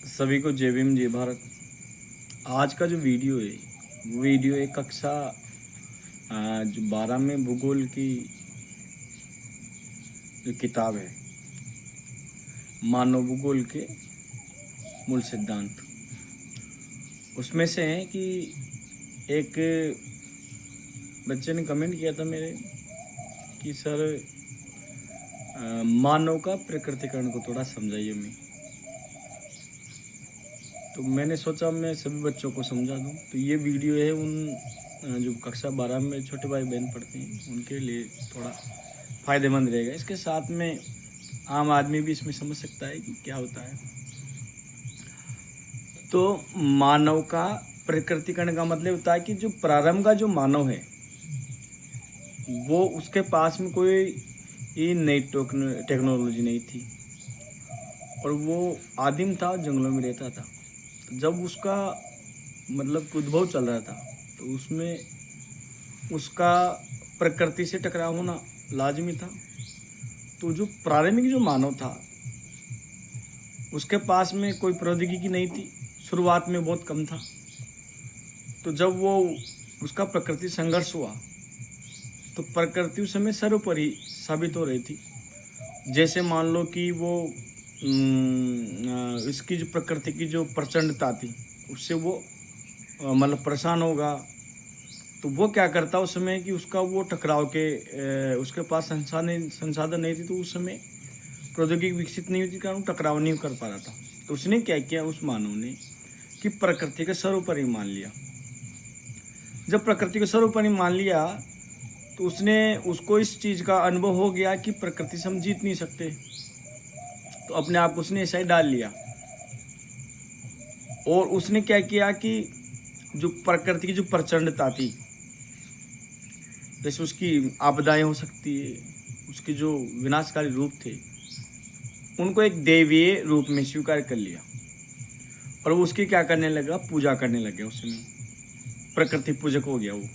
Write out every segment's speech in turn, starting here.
सभी को जय भीम जय भारत। आज का जो वीडियो है वो वीडियो है कक्षा जो 12 में भूगोल की जो किताब है मानव भूगोल के मूल सिद्धांत, उसमें से है कि एक बच्चे ने कमेंट किया था मेरे कि सर मानव का प्रकृतिकरण को थोड़ा समझाइए मैं। तो मैंने सोचा मैं सभी बच्चों को समझा दूं। तो ये वीडियो है उन जो कक्षा 12 में छोटे भाई बहन पढ़ते हैं उनके लिए थोड़ा फ़ायदेमंद रहेगा। इसके साथ में आम आदमी भी इसमें समझ सकता है कि क्या होता है। तो मानव का प्रकृतिकरण का मतलब होता है कि जो प्रारंभ का जो मानव है वो उसके पास में कोई नई टेक्नोलॉजी नहीं थी और वो आदिम था, जंगलों में रहता था। जब उसका मतलब उद्भव चल रहा था तो उसमें उसका प्रकृति से टकराव होना लाजमी था। तो जो प्रारंभिक जो मानव था उसके पास में कोई प्रौद्योगिकी नहीं थी, शुरुआत में बहुत कम था। तो जब वो उसका प्रकृति संघर्ष हुआ तो प्रकृति उस समय सर्वोपरि साबित हो रही थी। जैसे मान लो कि वो इसकी जो प्रकृति की जो प्रचंडता थी उससे वो मतलब परेशान होगा। तो वो क्या करता उस समय कि उसका वो टकराव के उसके पास संसाधन नहीं थी। तो उस समय प्रौद्योगिकी विकसित नहीं हुई थी, कारण टकराव नहीं कर पा रहा था। तो उसने क्या किया उस मानव ने कि प्रकृति का सर्वोपरि मान लिया। जब प्रकृति को सर्वोपरि मान लिया तो उसको इस चीज़ का अनुभव हो गया कि प्रकृति से हम जीत नहीं सकते। तो अपने आप को उसने ऐसा ही डाल लिया और उसने क्या किया कि जो प्रकृति की जो प्रचंडता थी, जैसे उसकी आपदाएं हो सकती है, उसके जो विनाशकारी रूप थे उनको एक दैवीय रूप में स्वीकार कर लिया और वो उसकी क्या करने लगा, पूजा करने लग गया। उसमें प्रकृति पूजक हो गया वो।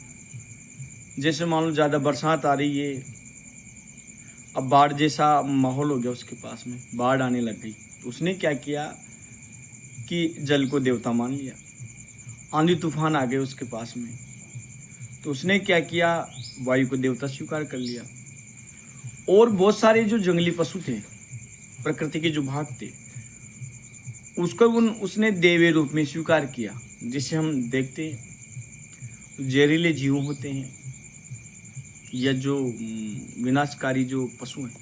जैसे मान लो ज़्यादा बरसात आ रही है, अब बाढ़ जैसा माहौल हो गया उसके पास में, बाढ़ आने लग गई। तो उसने क्या किया कि जल को देवता मान लिया। आंधी तूफान आ गए उसके पास में, तो उसने क्या किया, वायु को देवता स्वीकार कर लिया। और बहुत सारे जो जंगली पशु थे, प्रकृति के जो भाग थे, उसको उसने देवी रूप में स्वीकार किया। जिसे हम देखते हैं जहरीले जीव होते हैं या जो विनाशकारी जो पशु हैं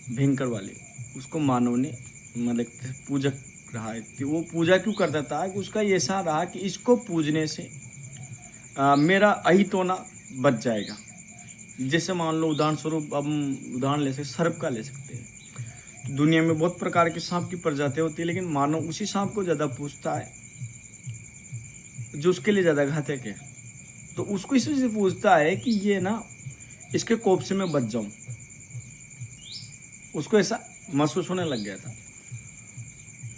भयंकर वाले, उसको मानव ने मतलब पूजक रहा है। कि वो पूजा क्यों करता था कि उसका ऐसा रहा कि इसको पूजने से मेरा अहित होना बच जाएगा। जैसे मान लो उदाहरण स्वरूप अब उदाहरण ले सकते, सर्प का ले सकते हैं। तो दुनिया में बहुत प्रकार के सांप की प्रजातियां होती है, लेकिन मानव उसी सांप को ज़्यादा पूजता है जो उसके लिए ज़्यादा घातक है। तो उसको इस वजह से पूछता है कि ये ना इसके कोप से मैं बच जाऊं। उसको ऐसा महसूस होने लग गया था।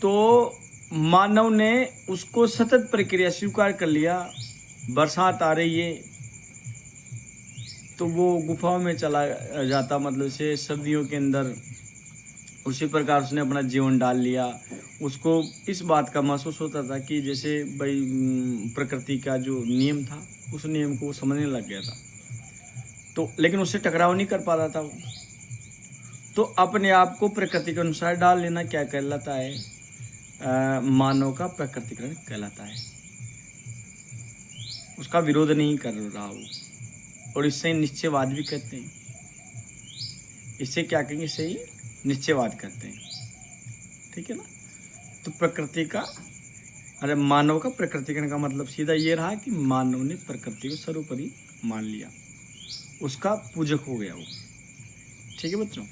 तो मानव ने उसको सतत प्रक्रिया स्वीकार कर लिया। बरसात आ रही है तो वो गुफाओं में चला जाता, मतलब से सर्दियों के अंदर उसी प्रकार उसने अपना जीवन डाल लिया। उसको इस बात का महसूस होता था कि जैसे भाई प्रकृति का जो नियम था उस नियम को समझने लग गया था। तो लेकिन उससे टकराव नहीं कर पा रहा था वो। तो अपने आप को प्रकृति के अनुसार डाल लेना क्या कहलाता है, मानव का प्रकृतिकरण कहलाता है। उसका विरोध नहीं कर रहा वो, और इससे निश्चयवाद भी कहते हैं। इससे क्या कहेंगे, इससे ही निश्चयवाद करते हैं। ठीक है ना। तो प्रकृति का मानव का प्रकृतिकरण का मतलब सीधा ये रहा कि मानव ने प्रकृति को सर्वोपरि मान लिया, उसका पूजक हो गया वो। ठीक है बच्चों।